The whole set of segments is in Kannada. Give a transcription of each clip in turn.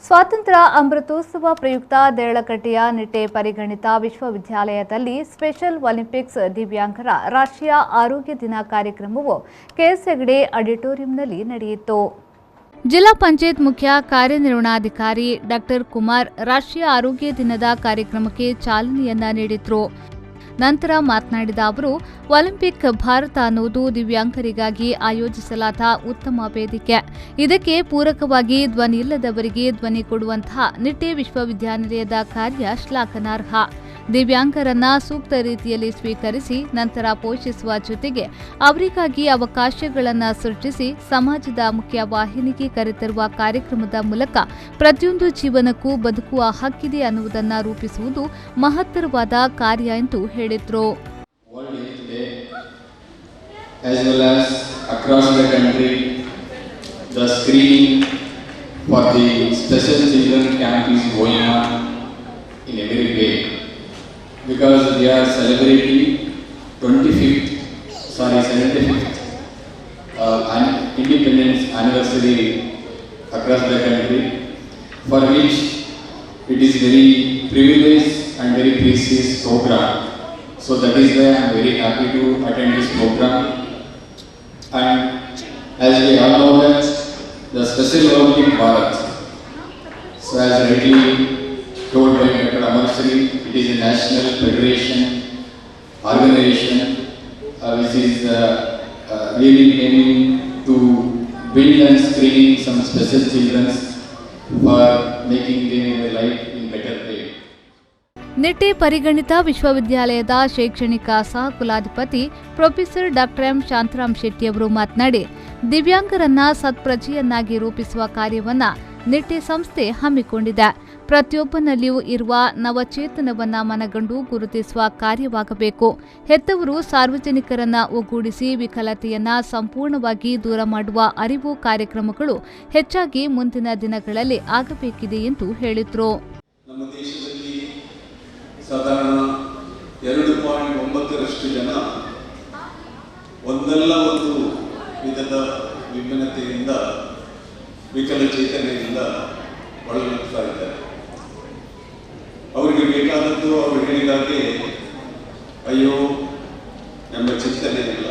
ಸ್ವಾತಂತ್ರ್ಯ ಅಮೃತೋತ್ಸವ ಪ್ರಯುಕ್ತ ದೇರಳಕಟ್ಟೆಯ ನಿಟ್ಟೆ ಪರಿಗಣಿತ ವಿಶ್ವವಿದ್ಯಾಲಯದಲ್ಲಿ ಸ್ಪೆಷಲ್ ಒಲಿಂಪಿಕ್ಸ್ ದಿವ್ಯಾಂಗರ ರಾಷ್ಟ್ರೀಯ ಆರೋಗ್ಯ ದಿನ ಕಾರ್ಯಕ್ರಮವು ಕೆಎಸ್ ಹೆಗಡೆ ಆಡಿಟೋರಿಯಂನಲ್ಲಿ ನಡೆಯಿತು. ಜಿಲ್ಲಾ ಪಂಚಾಯತ್ ಮುಖ್ಯ ಕಾರ್ಯನಿರ್ವಹಣಾಧಿಕಾರಿ ಡಾ ಕುಮಾರ್ ರಾಷ್ಟ್ರೀಯ ಆರೋಗ್ಯ ದಿನದ ಕಾರ್ಯಕ್ರಮಕ್ಕೆ ಚಾಲನೆಯನ್ನ ನೀಡಿದರು. ನಂತರ ಮಾತನಾಡಿದ ಅವರು, ಒಲಿಂಪಿಕ್ ಭಾರತ ಅನ್ನುವುದು ದಿವ್ಯಾಂಗರಿಗಾಗಿ ಆಯೋಜಿಸಲಾದ ಉತ್ತಮ ವೇದಿಕೆ. ಇದಕ್ಕೆ ಪೂರಕವಾಗಿ ಧ್ವನಿ ಇಲ್ಲದವರಿಗೆ ಧ್ವನಿ ಕೊಡುವಂತಹ ನಿಟ್ಟೆ ವಿಶ್ವವಿದ್ಯಾನಿಲಯದ ಕಾರ್ಯ ಶ್ಲಾಘನಾರ್ಹ. ದಿವ್ಯಾಂಗರನ್ನ ಸೂಕ್ತ ರೀತಿಯಲ್ಲಿ ಸ್ವೀಕರಿಸಿ ನಂತರ ಪೋಷಿಸುವ ಜೊತೆಗೆ ಅವರಿಗಾಗಿ ಅವಕಾಶಗಳನ್ನು ಸೃಷ್ಟಿಸಿ ಸಮಾಜದ ಮುಖ್ಯ ವಾಹಿನಿಗೆ ಕರೆತರುವ ಕಾರ್ಯಕ್ರಮದ ಮೂಲಕ ಪ್ರತಿಯೊಂದು ಜೀವನಕ್ಕೂ ಬದುಕುವ ಹಕ್ಕಿದೆ ಅನ್ನುವುದನ್ನು ರೂಪಿಸುವುದು ಮಹತ್ತರವಾದ ಕಾರ್ಯ ಎಂದು ಹೇಳಿದರು. As well as across the country, the screening for the special children camp is going on in every way because we are celebrating 75th independence anniversary across the country, for which it is very privileged and very precious program. So that is why I am very happy to attend this program. And as we all know that the Special Olympic Bharat, so as rightly told by Dr. Amarshri, it is a national federation organization which is really aiming to build and screen some special children for making their life in better way. Nitte ಪರಿಗಣಿತ ವಿಶ್ವವಿದ್ಯಾಲಯದ ಶೈಕ್ಷಣಿಕ ಸಹ ಕುಲಾಧಿಪತಿ ಪ್ರೊಫೆಸರ್ ಡಾ ಎಂ ಶಾಂತರಾಮ್ ಶೆಟ್ಟಿ ಅವರು ಮಾತನಾಡಿ, ದಿವ್ಯಾಂಗರನ್ನ ಸತ್ಪ್ರಜೆಯನ್ನಾಗಿ ರೂಪಿಸುವ ಕಾರ್ಯವನ್ನ ನಿಟ್ಟೆ ಸಂಸ್ಥೆ ಹಮ್ಮಿಕೊಂಡಿದೆ. ಪ್ರತಿಯೊಬ್ಬನಲ್ಲಿಯೂ ಇರುವ ನವಚೇತನವನ್ನ ಮನಗಂಡು ಗುರುತಿಸುವ ಕಾರ್ಯವಾಗಬೇಕು. ಹೆತ್ತವರು ಸಾರ್ವಜನಿಕರನ್ನ ಒಗ್ಗೂಡಿಸಿ ವಿಕಲತೆಯನ್ನ ಸಂಪೂರ್ಣವಾಗಿ ದೂರ ಮಾಡುವ ಅರಿವು ಕಾರ್ಯಕ್ರಮಗಳು ಹೆಚ್ಚಾಗಿ ಮುಂದಿನ ದಿನಗಳಲ್ಲಿ ಆಗಬೇಕಿದೆ ಎಂದು ಹೇಳಿದರು. ನಮ್ಮ ದೇಶದಲ್ಲಿ ಸಾಧಾರಣ 2.9% ಜನ ಒಂದಲ್ಲ ಒಂದು ವಿಧದ ವಿಭಿನ್ನತೆಯಿಂದ ವಿಕಲಚೇತನೆಯಿಂದ ಒಳಗಾಗ್ತಾ ಇದ್ದಾರೆ. ಅವರಿಗೆ ಬೇಕಾದದ್ದು ಅವರು ಹೇಳಿದಾಗೆ ಅಯ್ಯೋ ಎಂಬ ಚಿಂತನೆ ಇಲ್ಲ.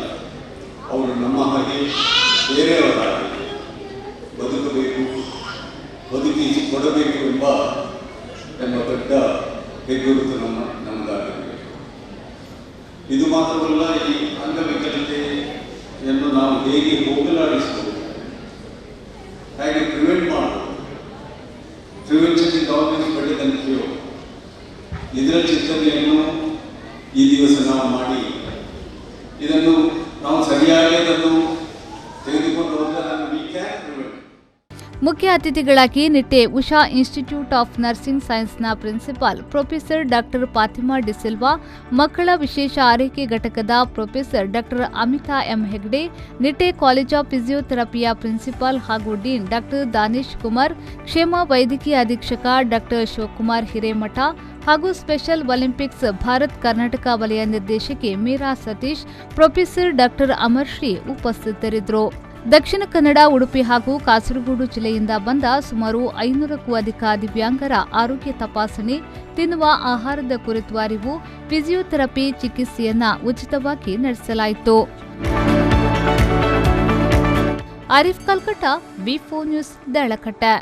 ಅವರು ನಮ್ಮ ಹಾಗೆ ಬೇರೆಯವರ ಹಾಗೆ ಬದುಕಬೇಕು, ಬದುಕಿ ಕೊಡಬೇಕು ಎಂಬ ದೊಡ್ಡ ಹೆಗ್ಗುರುತು ನಮ್ಮದಾಗಬೇಕು. ಇದು ಮಾತ್ರವಲ್ಲ, ಈ ಅಂಗವಿಕಲತೆಯನ್ನು ನಾವು ಹೇಗೆ ಹೋಗಲಾಡಿಸಬಹುದು, ಹೇಗೆ ಪ್ರಿವೆಂಟ್ ಮಾಡಬಹುದು. Prevention is always better than cure. ಇದರ ಚಿಂತನೆಯನ್ನು ಈ ದಿವಸ ನಾವು ಮಾಡಿ ಇದನ್ನು ನಾವು ಸರಿಯಾಗಿ ಅದನ್ನು ತೆಗೆದುಕೊಂಡು ಹೋದರೆ ವಿ ಕ್ಯಾನ್ ಪ್ರಿವೆಂಟ್. ಮುಖ್ಯ ಅತಿಥಿಗಳಾಗಿ Nitte Usha institute of nursing ಸೈನ್ಸ್ನ ಪ್ರಿನ್ಸಿಪಾಲ್ ಪ್ರೊಫೆಸರ್ ಡಾ ಫಾತಿಮಾ ಡಿಸಿಲ್ವಾ, ಮಕ್ಕಳ ವಿಶೇಷ ಆರೈಕೆ ಘಟಕದ ಪ್ರೊಫೆಸರ್ ಡಾ Amitha M Hegde, Nitte college of ಫಿಸಿಯೋಥೆರಪಿಯ ಪ್ರಿನ್ಸಿಪಾಲ್ ಹಾಗೂ ಡೀನ್ ಡಾ ದಾನೇಶ್ ಕುಮಾರ್, ಕ್ಷೇಮ ವೈದ್ಯಕೀಯ ಅಧೀಕ್ಷಕ ಡಾ ಶಿವಕುಮಾರ್ ಹಿರೇಮಠ ಹಾಗೂ ಸ್ಪೆಷಲ್ ಒಲಿಂಪಿಕ್ಸ್ ಭಾರತ್ ಕರ್ನಾಟಕ ವಲಯ ನಿರ್ದೇಶಕಿ ಮೀರಾ ಸತೀಶ್, ಪ್ರೊಫೆಸರ್ ಡಾ ಅಮರ್ಶ್ರೀ ಉಪಸ್ಥಿತರಿದ್ದರು. ದಕ್ಷಿಣ ಕನ್ನಡ, ಉಡುಪಿ ಹಾಗೂ ಕಾಸರಗೋಡು ಜಿಲ್ಲೆಯಿಂದ ಬಂದ ಸುಮಾರು 500ಕ್ಕೂ ಅಧಿಕ ದಿವ್ಯಾಂಗರ ಆರೋಗ್ಯ ತಪಾಸಣೆ, ತಿನ್ನುವ ಆಹಾರದ ಕುರಿತು ಅರಿವು, ಫಿಸಿಯೋಥೆರಪಿ ಚಿಕಿತ್ಸೆಯನ್ನ ಉಚಿತವಾಗಿ ನಡೆಸಲಾಯಿತು. ಆರಿಫ್ ಕಲ್ಕಟ್ಟ, ಬಿ4 ನ್ಯೂಸ್, ದೇರಳಕಟ್ಟೆ.